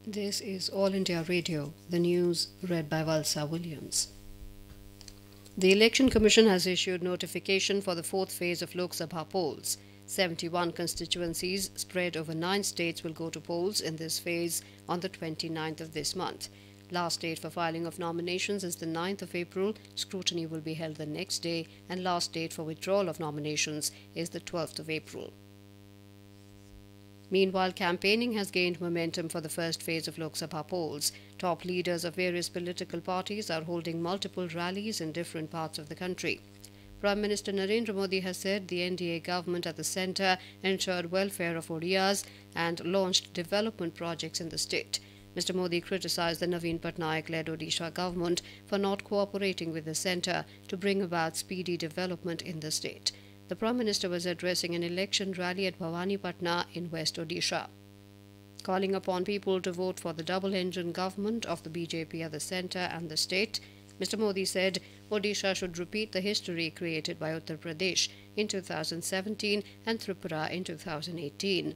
This is All India Radio, the news read by Valsa Williams. The Election Commission has issued notification for the fourth phase of Lok Sabha polls. 71 constituencies spread over 9 states will go to polls in this phase on the 29th of this month. Last date for filing of nominations is the 9th of April. Scrutiny will be held the next day, and last date for withdrawal of nominations is the 12th of April. Meanwhile, campaigning has gained momentum for the first phase of Lok Sabha polls. Top leaders of various political parties are holding multiple rallies in different parts of the country. Prime Minister Narendra Modi has said the NDA government at the centre ensured welfare of Odias and launched development projects in the state. Mr. Modi criticised the Naveen Patnaik-led Odisha government for not cooperating with the centre to bring about speedy development in the state. The Prime Minister was addressing an election rally at Bhawanipatna in West Odisha, calling upon people to vote for the double-engine government of the BJP at the centre and the state. Mr. Modi said Odisha should repeat the history created by Uttar Pradesh in 2017 and Tripura in 2018.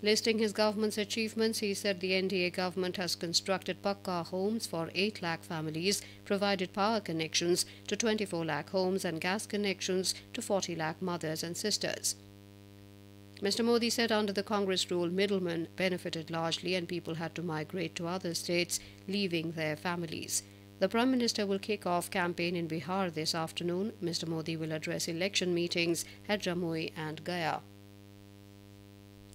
Listing his government's achievements, he said the NDA government has constructed Pakka homes for 8 lakh families, provided power connections to 24 lakh homes and gas connections to 40 lakh mothers and sisters. Mr. Modi said under the Congress rule, middlemen benefited largely and people had to migrate to other states, leaving their families. The Prime Minister will kick off campaign in Bihar this afternoon. Mr. Modi will address election meetings at Jamui and Gaya.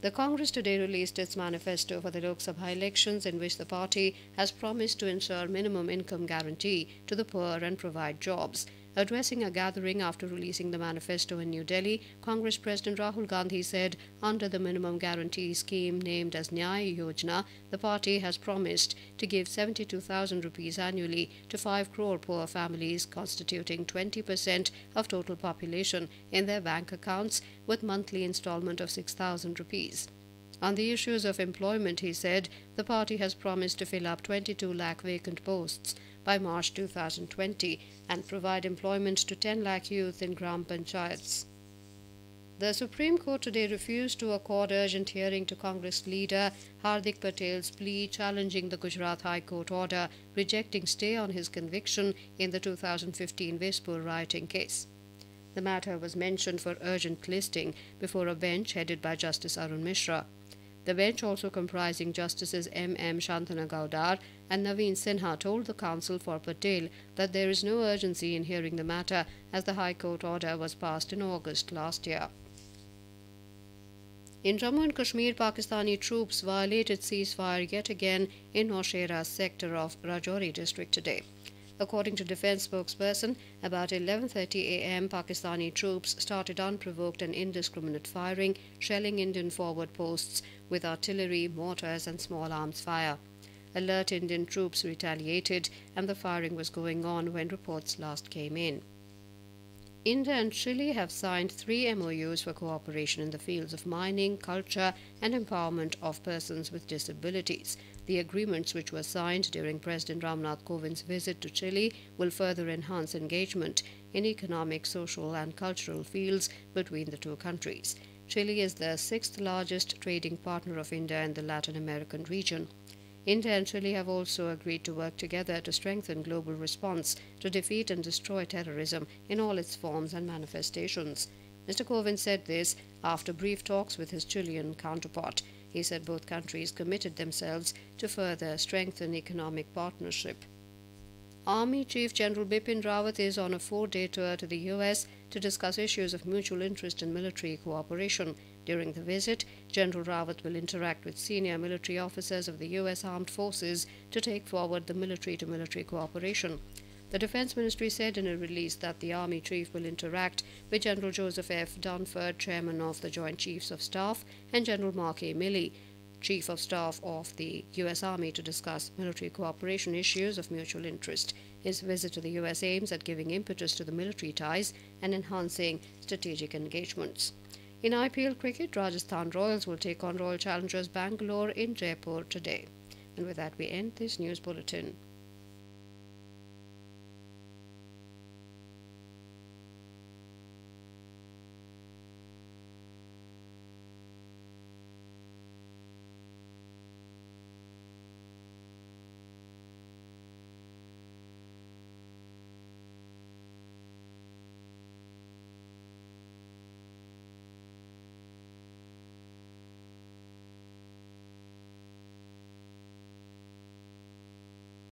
The Congress today released its manifesto for the Lok Sabha elections, in which the party has promised to ensure minimum income guarantee to the poor and provide jobs. Addressing a gathering after releasing the manifesto in New Delhi, Congress President Rahul Gandhi said under the minimum guarantee scheme named as Nyaya Yojana, the party has promised to give 72,000 rupees annually to 5 crore poor families, constituting 20% of total population, in their bank accounts with monthly installment of 6,000 rupees. On the issues of employment, he said the party has promised to fill up 22 lakh vacant posts by March 2020 and provide employment to 10 lakh youth in Gram Panchayats. The Supreme Court today refused to accord urgent hearing to Congress leader Hardik Patel's plea challenging the Gujarat High Court order rejecting stay on his conviction in the 2015 Vispur rioting case. The matter was mentioned for urgent listing before a bench headed by Justice Arun Mishra. The bench, also comprising Justices M. Shantanu Gaudar and Naveen Sinha, told the counsel for Patel that there is no urgency in hearing the matter as the High Court order was passed in August last year. In Jammu and Kashmir, Pakistani troops violated ceasefire yet again in Naushera sector of Rajouri district today. According to defense spokesperson, about 11:30 a.m., Pakistani troops started unprovoked and indiscriminate firing, shelling Indian forward posts with artillery, mortars and small arms fire. Alert Indian troops retaliated and the firing was going on when reports last came in. India and Chile have signed 3 MOUs for cooperation in the fields of mining, culture and empowerment of persons with disabilities. The agreements, which were signed during President Ramnath Kovind's visit to Chile, will further enhance engagement in economic, social and cultural fields between the two countries. Chile is the 6th largest trading partner of India in the Latin American region. India and Chile have also agreed to work together to strengthen global response to defeat and destroy terrorism in all its forms and manifestations. Mr. Kovind said this after brief talks with his Chilean counterpart. He said both countries committed themselves to further strengthen economic partnership. Army Chief General Bipin Rawat is on a 4-day tour to the U.S. to discuss issues of mutual interest in military cooperation. During the visit, General Rawat will interact with senior military officers of the U.S. Armed Forces to take forward the military-to-military cooperation. The Defense Ministry said in a release that the Army Chief will interact with General Joseph F. Dunford, Chairman of the Joint Chiefs of Staff, and General Mark A. Milley, Chief of Staff of the U.S. Army, to discuss military cooperation issues of mutual interest. His visit to the U.S. aims at giving impetus to the military ties and enhancing strategic engagements. In IPL cricket, Rajasthan Royals will take on Royal Challengers Bangalore in Jaipur today. And with that, we end this news bulletin.